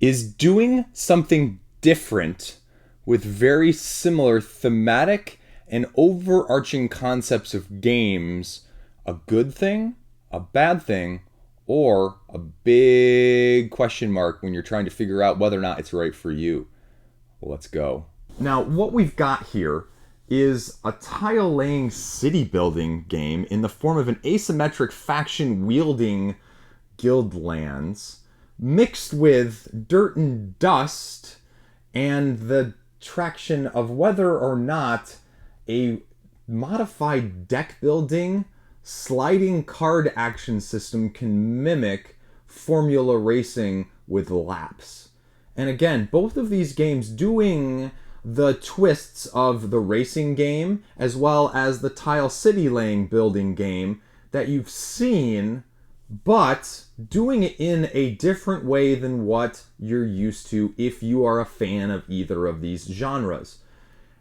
Is doing something different with very similar thematic and overarching concepts of games a good thing, a bad thing, or a big question mark when you're trying to figure out whether or not it's right for you? Well, let's go. Now, what we've got here is a tile-laying city-building game in the form of an asymmetric faction-wielding Guildlands, mixed with dirt and dust and the traction of whether or not a modified deck building sliding card action system can mimic formula racing with laps. And again, both of these games doing the twists of the racing game as well as the tile city laying building game that you've seen, but doing it in a different way than what you're used to if you are a fan of either of these genres.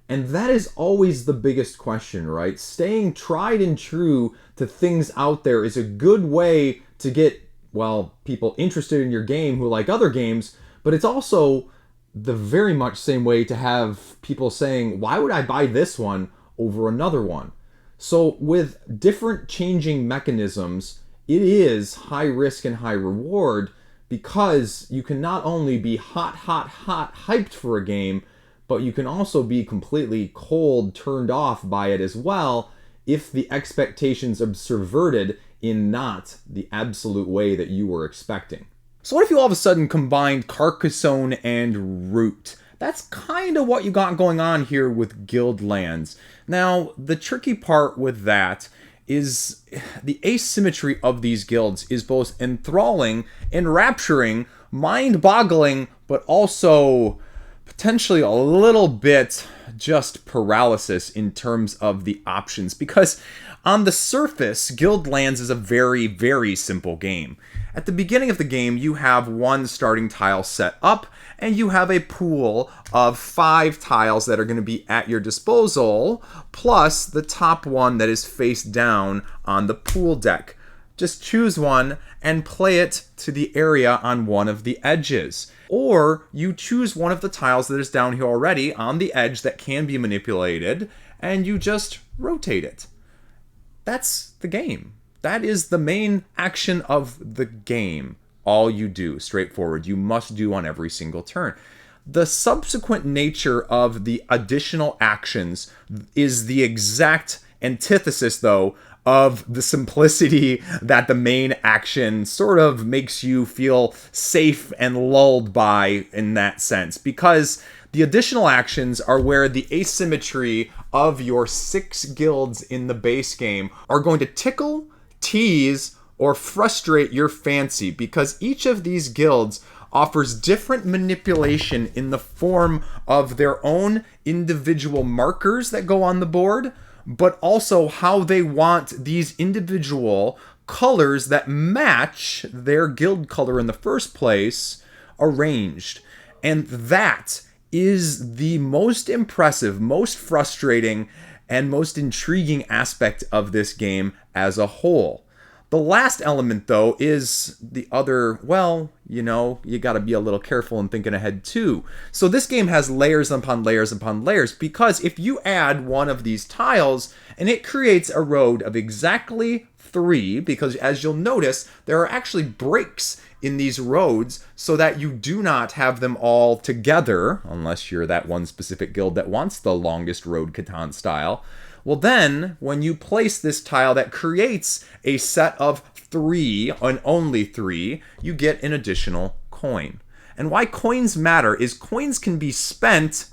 And that is always the biggest question, right? Staying tried and true to things out there is a good way to get, well, people interested in your game who like other games, but it's also the very much same way to have people saying, why would I buy this one over another one? So with different changing mechanisms, it is high risk and high reward, because you can not only be hot hyped for a game, but you can also be completely cold, turned off by it as well if the expectations are subverted in not the absolute way that you were expecting. So what if you all of a sudden combined Carcassonne and Root? That's kind of what you got going on here with Guildlands. Now, the tricky part with that is the asymmetry of these guilds is both enthralling, enrapturing, mind-boggling, but also potentially a little bit just paralysis in terms of the options, because on the surface, Guildlands is a very, very simple game. At the beginning of the game, you have one starting tile set up, and you have a pool of 5 tiles that are going to be at your disposal, plus the top one that is face down on the pool deck. Just choose one and play it to the area on one of the edges. Or you choose one of the tiles that is down here already on the edge that can be manipulated, and you just rotate it. That's the game. That is the main action of the game. All you do, straightforward, you must do on every single turn. The subsequent nature of the additional actions is the exact antithesis, though, of the simplicity that the main action sort of makes you feel safe and lulled by in that sense, because the additional actions are where the asymmetry of your 6 guilds in the base game are going to tickle, tease, or frustrate your fancy, because each of these guilds offers different manipulation in the form of their own individual markers that go on the board, but also how they want these individual colors that match their guild color in the first place arranged. And that is the most impressive, most frustrating, and most intriguing aspect of this game as a whole. The last element, though, is the other, well, you gotta be a little careful and thinking ahead, too. So this game has layers upon layers upon layers, because if you add one of these tiles, and it creates a road of exactly 3, because as you'll notice, there are actually breaks in these roads so that you do not have them all together, unless you're that one specific guild that wants the longest road Catan style. Well then, when you place this tile that creates a set of 3, and only 3, you get an additional coin. And why coins matter is coins can be spent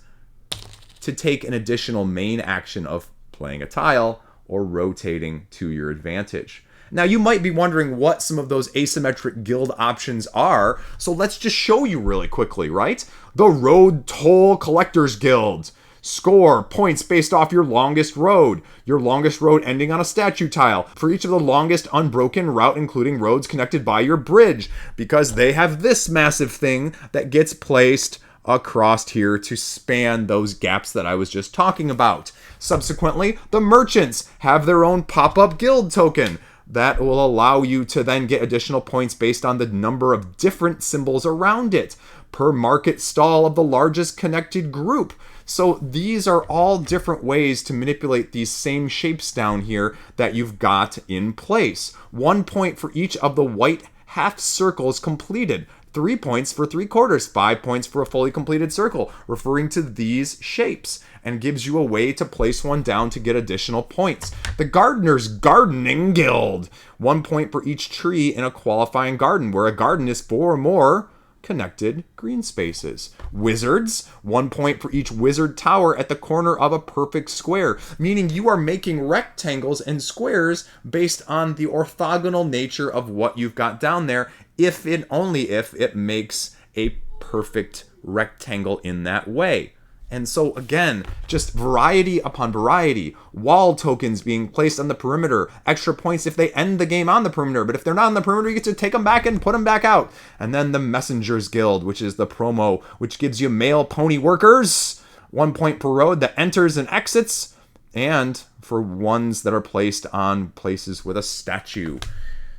to take an additional main action of playing a tile or rotating to your advantage. Now you might be wondering what some of those asymmetric guild options are, so let's just show you really quickly, right? The Road Toll Collectors Guild. Score points based off your longest road ending on a statue tile, for each of the longest unbroken route, including roads connected by your bridge, because they have this massive thing that gets placed across here to span those gaps that I was just talking about. Subsequently, the merchants have their own pop-up guild token that will allow you to then get additional points based on the number of different symbols around it. per market stall of the largest connected group. So these are all different ways to manipulate these same shapes down here that you've got in place. 1 point for each of the white half circles completed. 3 points for 3/4, 5 points for a fully completed circle, referring to these shapes, and gives you a way to place one down to get additional points. The Gardener's Gardening Guild, 1 point for each tree in a qualifying garden, where a garden is 4 or more connected green spaces. Wizards, 1 point for each wizard tower at the corner of a perfect square, meaning you are making rectangles and squares based on the orthogonal nature of what you've got down there, if and only if it makes a perfect rectangle in that way. And so again, just variety upon variety. Wall tokens being placed on the perimeter. Extra points if they end the game on the perimeter. But if they're not on the perimeter, you get to take them back and put them back out. And then the Messengers Guild, which is the promo, which gives you male pony workers. 1 point per road that enters and exits. And for ones that are placed on places with a statue.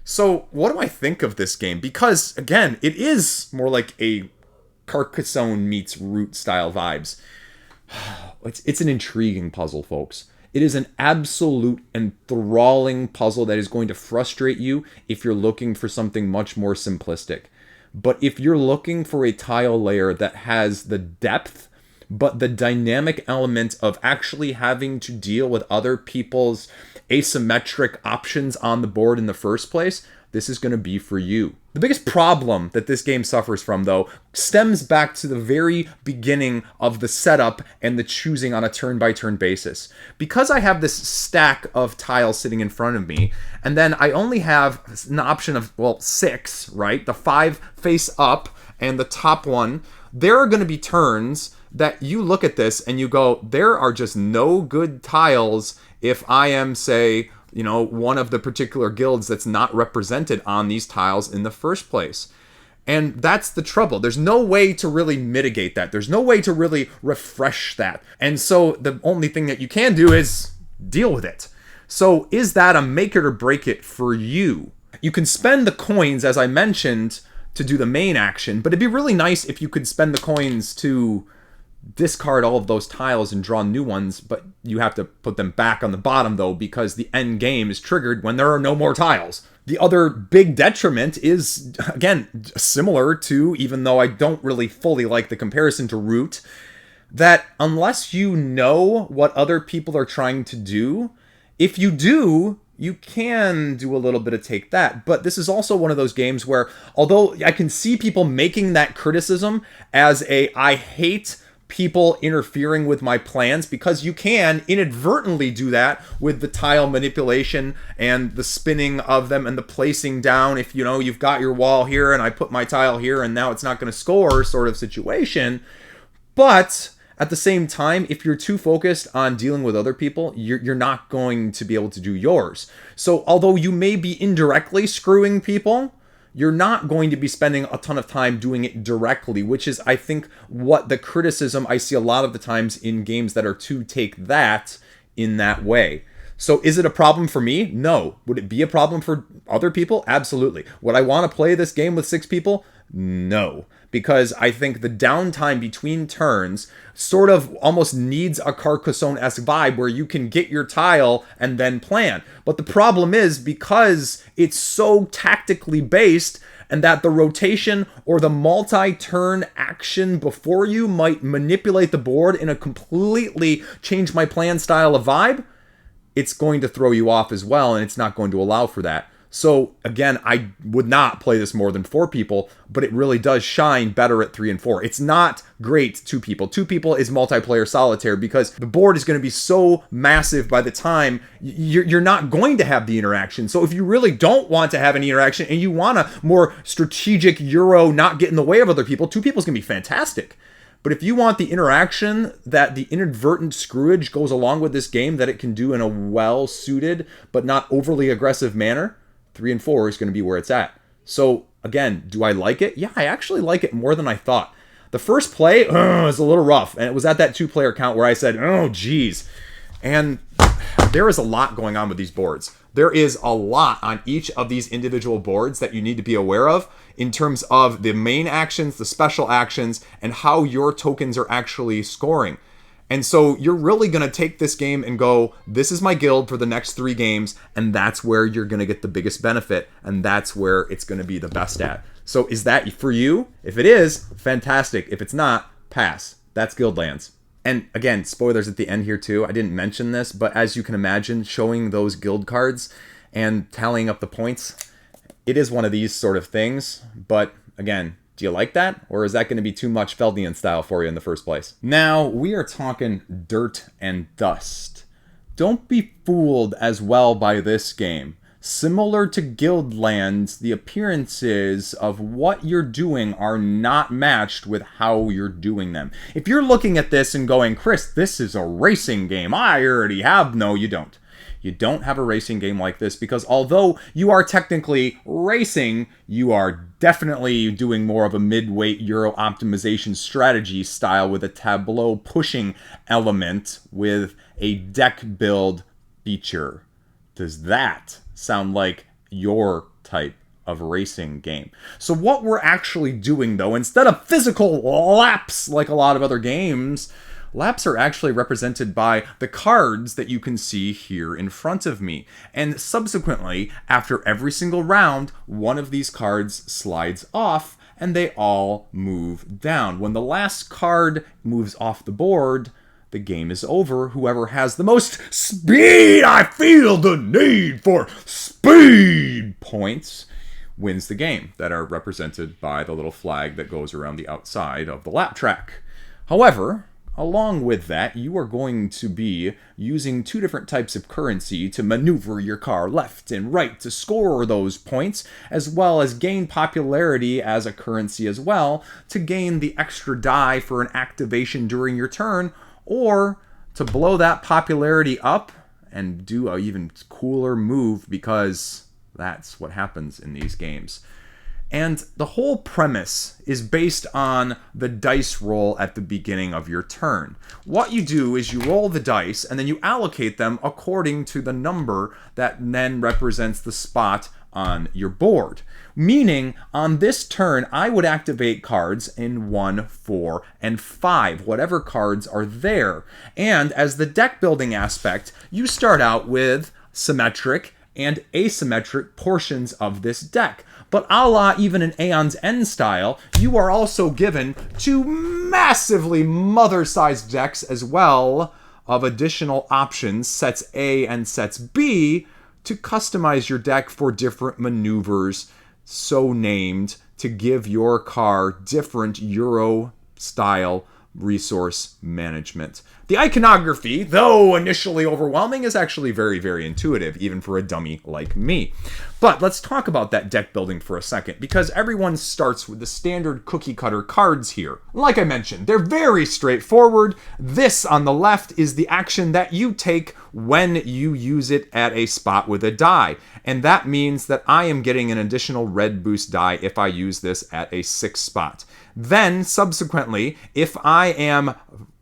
So what do I think of this game? Because, again, it is more like a Carcassonne meets Root style vibes. It's an intriguing puzzle, folks. It is an absolute enthralling puzzle that is going to frustrate you if you're looking for something much more simplistic. But if you're looking for a tile layer that has the depth, but the dynamic element of actually having to deal with other people's asymmetric options on the board in the first place, this is going to be for you. The biggest problem that this game suffers from, though, stems back to the very beginning of the setup and the choosing on a turn-by-turn basis. Because I have this stack of tiles sitting in front of me, and then I only have an option of, 6, right? The 5 face up, and the top one. There are going to be turns that you look at this and you go, there are just no good tiles if I am, say, one of the particular guilds that's not represented on these tiles in the first place. And that's the trouble. There's no way to really mitigate that. There's no way to really refresh that. And so the only thing that you can do is deal with it. So is that a make it or break it for you? You can spend the coins, as I mentioned, to do the main action, but it'd be really nice if you could spend the coins to discard all of those tiles and draw new ones, but you have to put them back on the bottom, though, because the end game is triggered when there are no more tiles. The other big detriment is, again, similar to, even though I don't really fully like the comparison to Root, that unless you know what other people are trying to do, if you do, you can do a little bit of take that. But this is also one of those games where, although I can see people making that criticism as I hate people interfering with my plans, because you can inadvertently do that with the tile manipulation and the spinning of them and the placing down. If you've got your wall here and I put my tile here and now it's not going to score sort of situation. But at the same time, if you're too focused on dealing with other people, you're not going to be able to do yours. So although you may be indirectly screwing people, you're not going to be spending a ton of time doing it directly, which is, I think, what the criticism I see a lot of the times in games that are to take that in that way. So is it a problem for me? No. Would it be a problem for other people? Absolutely. Would I want to play this game with 6 people? No. Because I think the downtime between turns sort of almost needs a Carcassonne-esque vibe where you can get your tile and then plan. But the problem is, because it's so tactically based, and that the rotation or the multi-turn action before you might manipulate the board in a completely change my plan style of vibe, it's going to throw you off as well, and it's not going to allow for that. So again, I would not play this more than 4 people, but it really does shine better at 3 and 4. It's not great 2 people. 2 people is multiplayer solitaire because the board is going to be so massive by the time you're not going to have the interaction. So if you really don't want to have any interaction and you want a more strategic Euro, not get in the way of other people, 2 people is going to be fantastic. But if you want the interaction that the inadvertent screwage goes along with this game that it can do in a well-suited but not overly aggressive manner, 3 and 4 is going to be where it's at. So again, do I like it? Yeah, I actually like it more than I thought. The first play is a little rough, and it was at that 2-player count where I said, oh, geez. And there is a lot going on with these boards. There is a lot on each of these individual boards that you need to be aware of in terms of the main actions, the special actions, and how your tokens are actually scoring. And so you're really going to take this game and go, this is my guild for the next 3 games, and that's where you're going to get the biggest benefit, and that's where it's going to be the best at. So is that for you? If it is, fantastic. If it's not, pass. That's Guildlands. And again, spoilers at the end here too. I didn't mention this, but as you can imagine, showing those guild cards and tallying up the points, it is one of these sort of things. But again, do you like that? Or is that going to be too much Feldian style for you in the first place? Now, we are talking dirt and dust. Don't be fooled as well by this game. Similar to Guildlands, the appearances of what you're doing are not matched with how you're doing them. If you're looking at this and going, Chris, this is a racing game, I already have. No, you don't. You don't have a racing game like this because although you are technically racing, you are definitely doing more of a mid-weight Euro optimization strategy style with a tableau pushing element with a deck build feature. Does that sound like your type of racing game? So what we're actually doing though, instead of physical laps like a lot of other games, laps are actually represented by the cards that you can see here in front of me. And subsequently, after every single round, one of these cards slides off and they all move down. When the last card moves off the board, the game is over. Whoever has the most speed, I feel the need for speed points, wins the game, that are represented by the little flag that goes around the outside of the lap track. However, along with that, you are going to be using 2 different types of currency to maneuver your car left and right to score those points, as well as gain popularity as a currency as well, to gain the extra die for an activation during your turn, or to blow that popularity up and do an even cooler move, because that's what happens in these games. And the whole premise is based on the dice roll at the beginning of your turn. What you do is you roll the dice and then you allocate them according to the number that then represents the spot on your board. Meaning, on this turn, I would activate cards in 1, 4, and 5, whatever cards are there. And as the deck building aspect, you start out with symmetric and asymmetric portions of this deck. But a la even an Aeon's End style, you are also given 2 massively mother-sized decks as well of additional options, sets A and sets B, to customize your deck for different maneuvers, so named, to give your car different Euro-style resource management. The iconography, though initially overwhelming, is actually very, very intuitive, even for a dummy like me. But let's talk about that deck building for a second, because everyone starts with the standard cookie cutter cards here. Like I mentioned, they're very straightforward. This on the left is the action that you take when you use it at a spot with a die. And that means that I am getting an additional red boost die if I use this at a 6 spot. Then, subsequently, if I am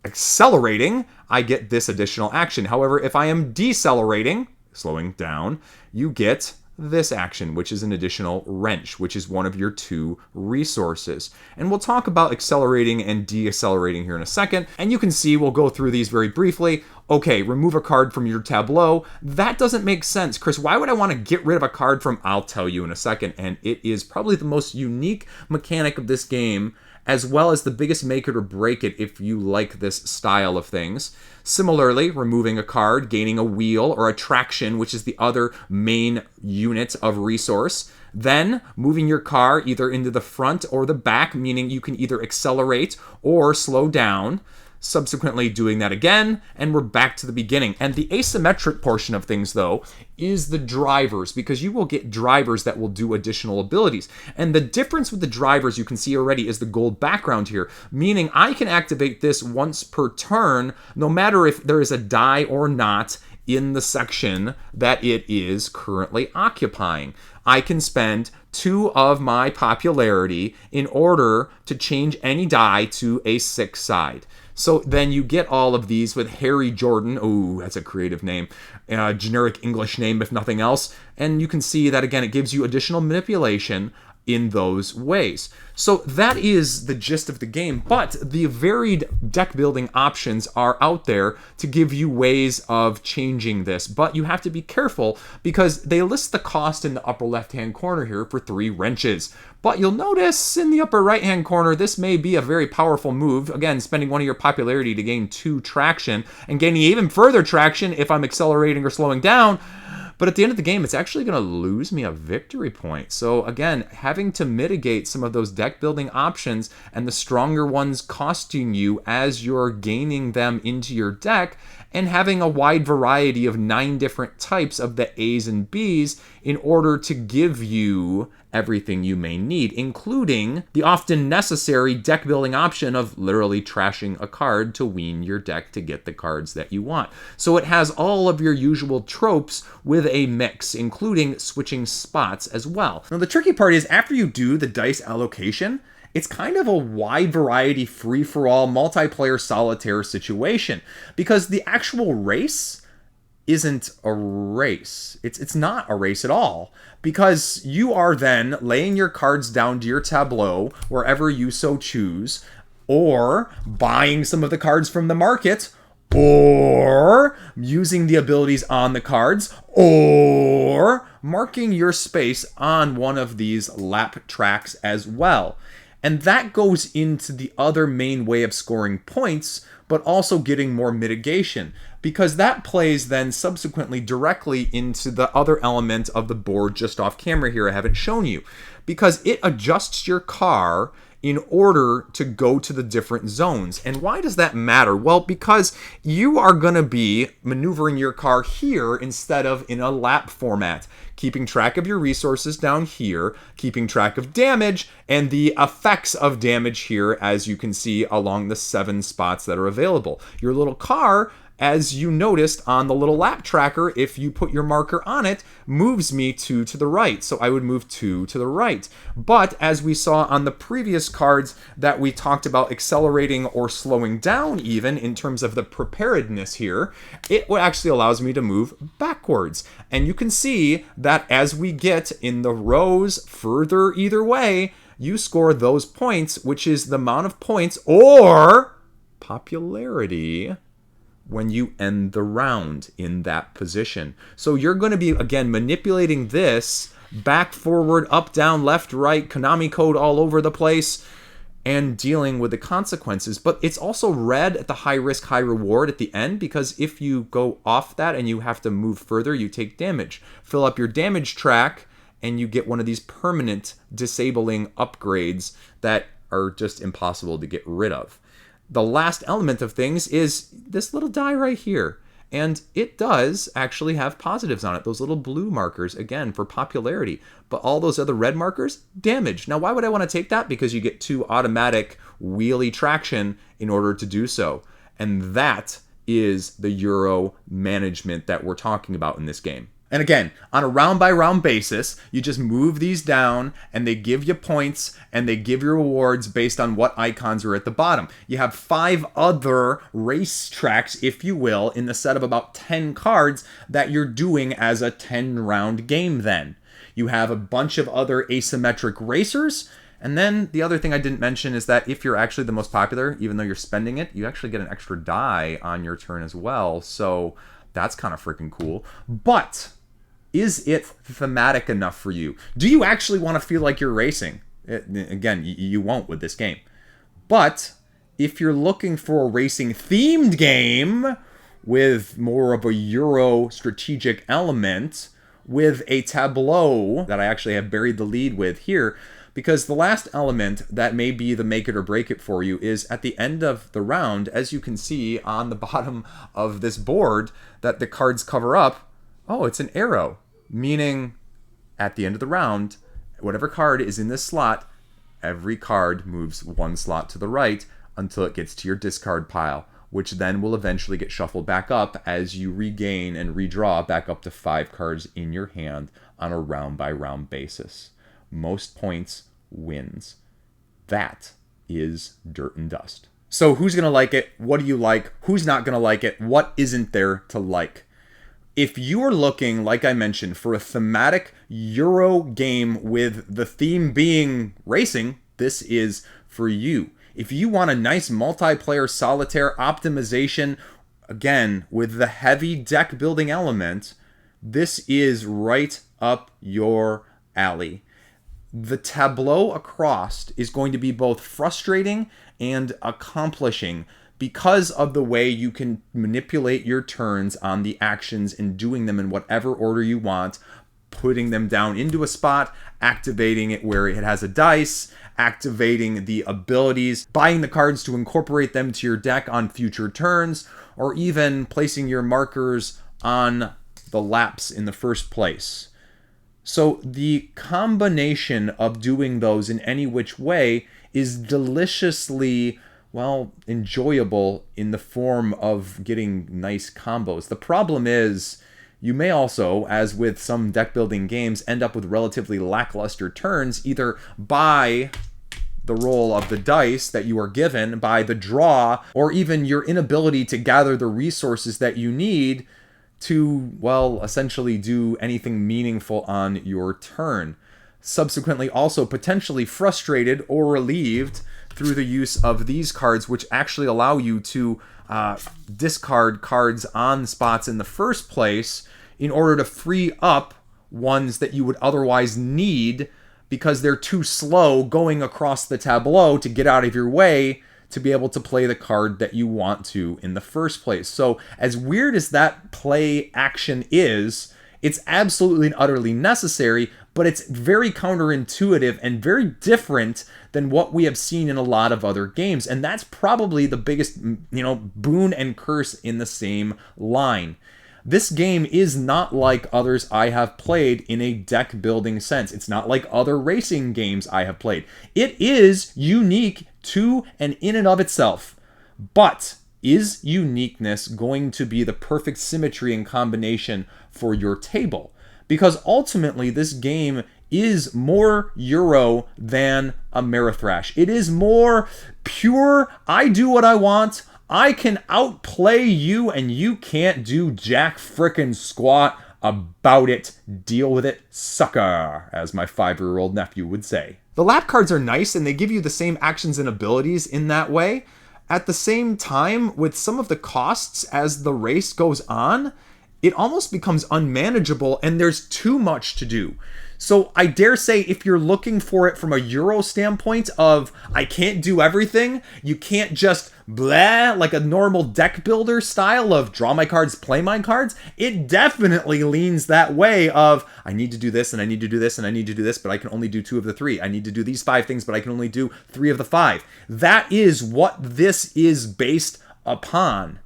accelerating, I get this additional action. However, if I am decelerating, slowing down, you get this action, which is an additional wrench, which is one of your 2 resources. And we'll talk about accelerating and deaccelerating here in a second. And you can see, we'll go through these very briefly. Okay, remove a card from your tableau. That doesn't make sense. Chris, why would I want to get rid of a card from... I'll tell you in a second. And it is probably the most unique mechanic of this game, as well as the biggest make it or break it if you like this style of things. Similarly, removing a card, gaining a wheel or a traction, which is the other main unit of resource. Then moving your car either into the front or the back, meaning you can either accelerate or slow down. Subsequently doing that again, and we're back to the beginning. And the asymmetric portion of things, though, is the drivers, because you will get drivers that will do additional abilities. And the difference with the drivers you can see already is the gold background here, meaning I can activate this once per turn, no matter if there is a die or not in the section that it is currently occupying. I can spend 2 of my popularity in order to change any die to a 6 side. So then you get all of these with Harry Jordan. Ooh, that's a creative name. Generic English name, if nothing else. And you can see that, again, it gives you additional manipulation in those ways. So that is the gist of the game, but the varied deck building options are out there to give you ways of changing this, but you have to be careful because they list the cost in the upper left hand corner here for 3 wrenches. But you'll notice in the upper right hand corner, this may be a very powerful move. Again, spending 1 of your popularity to gain 2 traction and gaining even further traction if I'm accelerating or slowing down. But at the end of the game, it's actually going to lose me a victory point. So again, having to mitigate some of those deck building options and the stronger ones costing you as you're gaining them into your deck, and having a wide variety of 9 different types of the A's and B's in order to give you everything you may need, including the often necessary deck building option of literally trashing a card to wean your deck to get the cards that you want. So it has all of your usual tropes with a mix, including switching spots as well. Now the tricky part is after you do the dice allocation, it's kind of a wide variety, free-for-all, multiplayer solitaire situation because the actual race isn't a race. It's not a race at all because you are then laying your cards down to your tableau wherever you so choose, or buying some of the cards from the market, or using the abilities on the cards, or marking your space on one of these lap tracks as well. And that goes into the other main way of scoring points, but also getting more mitigation, because that plays then subsequently directly into the other element of the board just off camera here I haven't shown you, because it adjusts your car in order to go to the different zones. And why does that matter? Well, because you are going to be maneuvering your car here instead of in a lap format, keeping track of your resources down here, keeping track of damage and the effects of damage here, as you can see along the 7 spots that are available. Your little car, as you noticed on the little lap tracker, if you put your marker on it, moves me 2 to the right. So I would move 2 to the right. But as we saw on the previous cards that we talked about accelerating or slowing down even in terms of the preparedness here, it actually allows me to move backwards. And you can see that as we get in the rows further either way, you score those points, which is the amount of points or popularity when you end the round in that position. So you're going to be, again, manipulating this back, forward, up, down, left, right, Konami code all over the place, and dealing with the consequences. But it's also red at the high risk, high reward at the end, because if you go off that and you have to move further, you take damage. Fill up your damage track, and you get one of these permanent disabling upgrades that are just impossible to get rid of. The last element of things is this little die right here. And it does actually have positives on it. Those little blue markers, again, for popularity. But all those other red markers, damage. Now, why would I want to take that? Because you get 2 automatic wheelie traction in order to do so. And that is the Euro management that we're talking about in this game. And again, on a round-by-round basis, you just move these down, and they give you points, and they give you rewards based on what icons are at the bottom. You have 5 other race tracks, if you will, in the set of about 10 cards that you're doing as a 10-round game then. You have a bunch of other asymmetric racers, and then the other thing I didn't mention is that if you're actually the most popular, even though you're spending it, you actually get an extra die on your turn as well, so that's kind of freaking cool. But is it thematic enough for you? Do you actually want to feel like you're racing? Again, you won't with this game. But if you're looking for a racing themed game with more of a Euro strategic element, with a tableau that I actually have buried the lead with here, because the last element that may be the make it or break it for you is at the end of the round, as you can see on the bottom of this board that the cards cover up, oh, it's an arrow, meaning at the end of the round, whatever card is in this slot, every card moves 1 slot to the right until it gets to your discard pile, which then will eventually get shuffled back up as you regain and redraw back up to 5 cards in your hand on a round-by-round basis. Most points wins. That is Dirt and Dust. So who's going to like it? What do you like? Who's not going to like it? What isn't there to like? If you are looking, like I mentioned, for a thematic Euro game with the theme being racing, this is for you. If you want a nice multiplayer solitaire optimization, again, with the heavy deck building element, this is right up your alley. The tableau across is going to be both frustrating and accomplishing because of the way you can manipulate your turns on the actions and doing them in whatever order you want, putting them down into a spot, activating it where it has a dice, activating the abilities, buying the cards to incorporate them to your deck on future turns, or even placing your markers on the laps in the first place. So the combination of doing those in any which way is deliciously, well, enjoyable in the form of getting nice combos. The problem is you may also, as with some deck building games, end up with relatively lackluster turns, either by the roll of the dice that you are given, by the draw, or even your inability to gather the resources that you need to, well, essentially do anything meaningful on your turn. Subsequently, also potentially frustrated or relieved through the use of these cards, which actually allow you to discard cards on spots in the first place in order to free up ones that you would otherwise need because they're too slow going across the tableau to get out of your way to be able to play the card that you want to in the first place. So as weird as that play action is, it's absolutely and utterly necessary, but it's very counterintuitive and very different than what we have seen in a lot of other games. And that's probably the biggest, boon and curse in the same line. This game is not like others I have played in a deck building sense. It's not like other racing games I have played. It is unique to and in and of itself. But is uniqueness going to be the perfect symmetry and combination for your table? Because ultimately this game is more Euro than Amerithrash. It is more pure, I do what I want, I can outplay you and you can't do jack frickin' squat about it. Deal with it, sucker, as my 5-year-old nephew would say. The lap cards are nice and they give you the same actions and abilities in that way. At the same time, with some of the costs as the race goes on, it almost becomes unmanageable and there's too much to do. So I dare say if you're looking for it from a Euro standpoint of I can't do everything, you can't just blah like a normal deck builder style of draw my cards, play my cards, it definitely leans that way of I need to do this and I need to do this and I need to do this, but I can only do 2 of the 3. I need to do these 5 things, but I can only do 3 of the 5. That is what this is based upon.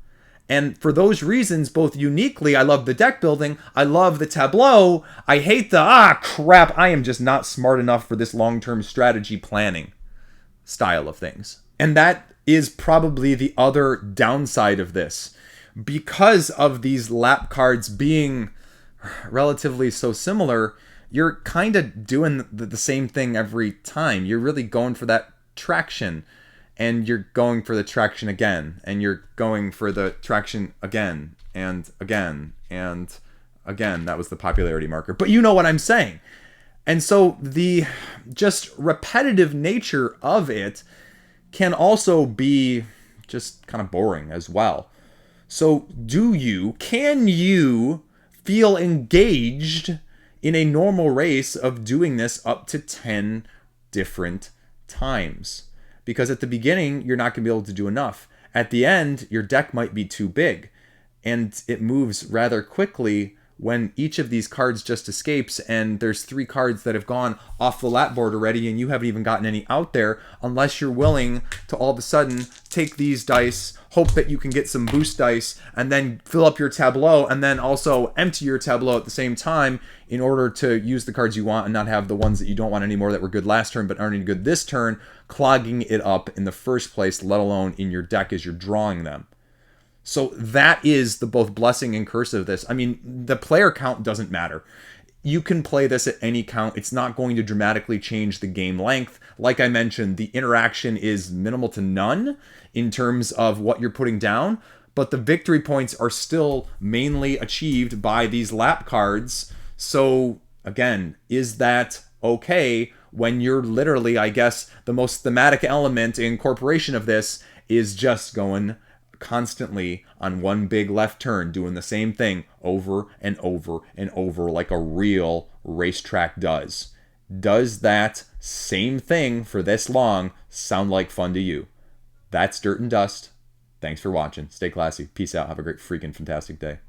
And for those reasons, both uniquely, I love the deck building, I love the tableau, I hate the, crap, I am just not smart enough for this long-term strategy planning style of things. And that is probably the other downside of this. Because of these lap cards being relatively so similar, you're kind of doing the same thing every time. You're really going for that traction. And you're going for the traction again, and you're going for the traction again, and again, and again. That was the popularity marker. But you know what I'm saying. And so the just repetitive nature of it can also be just kind of boring as well. So can you feel engaged in a normal race of doing this up to 10 different times? Because at the beginning, you're not going to be able to do enough. At the end, your deck might be too big. And it moves rather quickly when each of these cards just escapes and there's 3 cards that have gone off the lap board already and you haven't even gotten any out there unless you're willing to all of a sudden take these dice, hope that you can get some boost dice, and then fill up your tableau and then also empty your tableau at the same time in order to use the cards you want and not have the ones that you don't want anymore that were good last turn but aren't any good this turn, clogging it up in the first place, let alone in your deck as you're drawing them. So that is the both blessing and curse of this. I mean, the player count doesn't matter. You can play this at any count. It's not going to dramatically change the game length. Like I mentioned, the interaction is minimal to none in terms of what you're putting down, but the victory points are still mainly achieved by these lap cards. So, again, is that okay when you're literally, I guess, the most thematic element in incorporation of this is just going constantly on one big left turn, doing the same thing over and over and over like a real racetrack does. Does that same thing for this long sound like fun to you? That's Dirt and Dust. Thanks for watching. Stay classy. Peace out. Have a great freaking fantastic day.